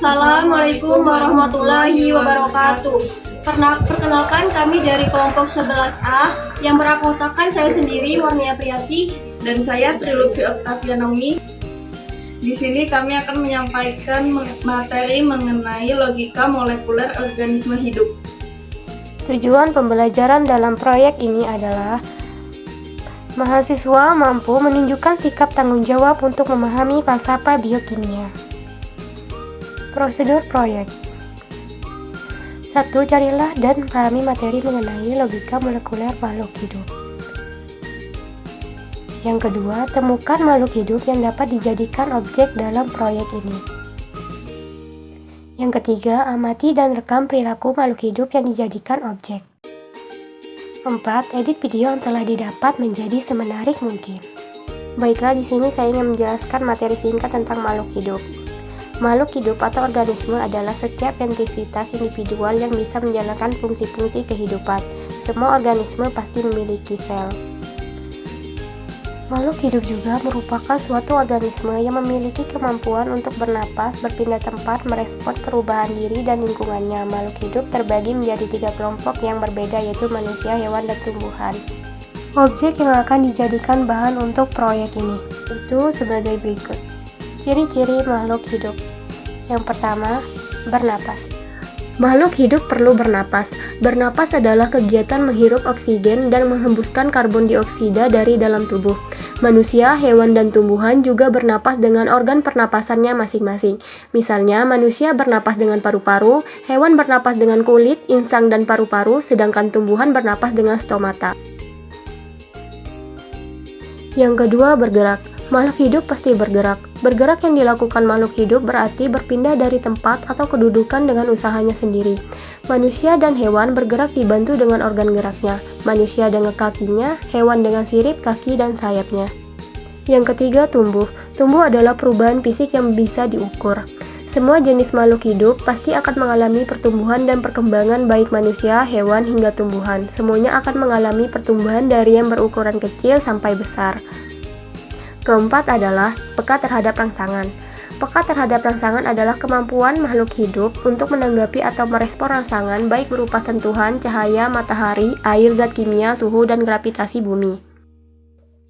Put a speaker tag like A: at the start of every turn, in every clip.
A: Assalamualaikum warahmatullahi wabarakatuh. Perkenalkan kami dari kelompok 11A yang berakotakan saya sendiri, Warnia Priyati,
B: dan saya Trilupi Oktavianomi. Di sini kami akan menyampaikan materi mengenai logika molekuler organisme hidup.
C: Tujuan pembelajaran dalam proyek ini adalah mahasiswa mampu menunjukkan sikap tanggung jawab untuk memahami falsafah biokimia. Prosedur proyek. 1. Carilah dan pahami materi mengenai logika molekuler makhluk hidup. Yang kedua, temukan makhluk hidup yang dapat dijadikan objek dalam proyek ini. Yang ketiga, amati dan rekam perilaku makhluk hidup yang dijadikan objek. 4. Edit video yang telah didapat menjadi semenarik mungkin. Baiklah, di sini saya ingin menjelaskan materi singkat tentang makhluk hidup. Makhluk hidup atau organisme adalah setiap entitas individual yang bisa menjalankan fungsi-fungsi kehidupan. Semua organisme pasti memiliki sel. Makhluk hidup juga merupakan suatu organisme yang memiliki kemampuan untuk bernapas, berpindah tempat, merespon perubahan diri dan lingkungannya. Makhluk hidup terbagi menjadi 3 kelompok yang berbeda, yaitu manusia, hewan, dan tumbuhan. Objek yang akan dijadikan bahan untuk proyek ini itu sebagai berikut. Ciri-ciri makhluk hidup. Yang pertama, bernapas. Makhluk hidup perlu bernapas. Bernapas adalah kegiatan menghirup oksigen dan menghembuskan karbon dioksida dari dalam tubuh. Manusia, hewan, dan tumbuhan juga bernapas dengan organ pernapasannya masing-masing. Misalnya, manusia bernapas dengan paru-paru, hewan bernapas dengan kulit, insang, dan paru-paru, sedangkan tumbuhan bernapas dengan stomata. Yang kedua, bergerak. Makhluk hidup pasti bergerak. Bergerak yang dilakukan makhluk hidup berarti berpindah dari tempat atau kedudukan dengan usahanya sendiri. Manusia dan hewan bergerak dibantu dengan organ geraknya. Manusia dengan kakinya, hewan dengan sirip, kaki, dan sayapnya. Yang ketiga, tumbuh. Tumbuh adalah perubahan fisik yang bisa diukur. Semua jenis makhluk hidup pasti akan mengalami pertumbuhan dan perkembangan, baik manusia, hewan, hingga tumbuhan. Semuanya akan mengalami pertumbuhan dari yang berukuran kecil sampai besar. Keempat adalah peka terhadap rangsangan. Peka terhadap rangsangan adalah kemampuan makhluk hidup untuk menanggapi atau merespon rangsangan baik berupa sentuhan, cahaya, matahari, air, zat kimia, suhu, dan gravitasi bumi.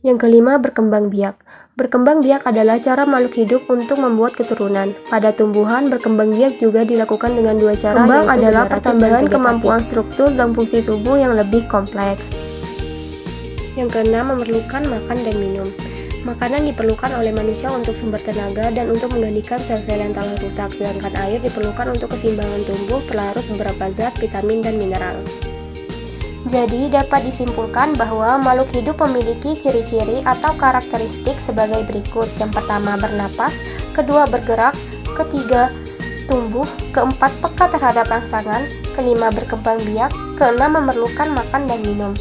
C: Yang kelima, berkembang biak. Berkembang biak adalah cara makhluk hidup untuk membuat keturunan. Pada tumbuhan, berkembang biak juga dilakukan dengan 2 cara. Kembang adalah pertambahan kemampuan struktur dan fungsi tubuh yang lebih kompleks. Yang keenam, memerlukan makan dan minum. Makanan diperlukan oleh manusia untuk sumber tenaga dan untuk menggantikan sel-sel yang telah rusak, sedangkan air diperlukan untuk keseimbangan tumbuh, pelarut beberapa zat, vitamin, dan mineral. Jadi, dapat disimpulkan bahwa makhluk hidup memiliki ciri-ciri atau karakteristik sebagai berikut. Yang pertama, bernapas. Kedua, bergerak. Ketiga, tumbuh. Keempat, peka terhadap rangsangan. Kelima, berkembang biak. Keenam, memerlukan makan dan minum.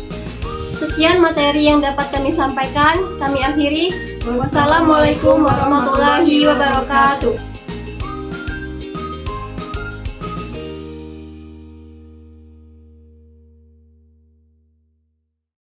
A: Sekian materi yang dapat kami sampaikan. Kami akhiri. Wassalamualaikum warahmatullahi wabarakatuh.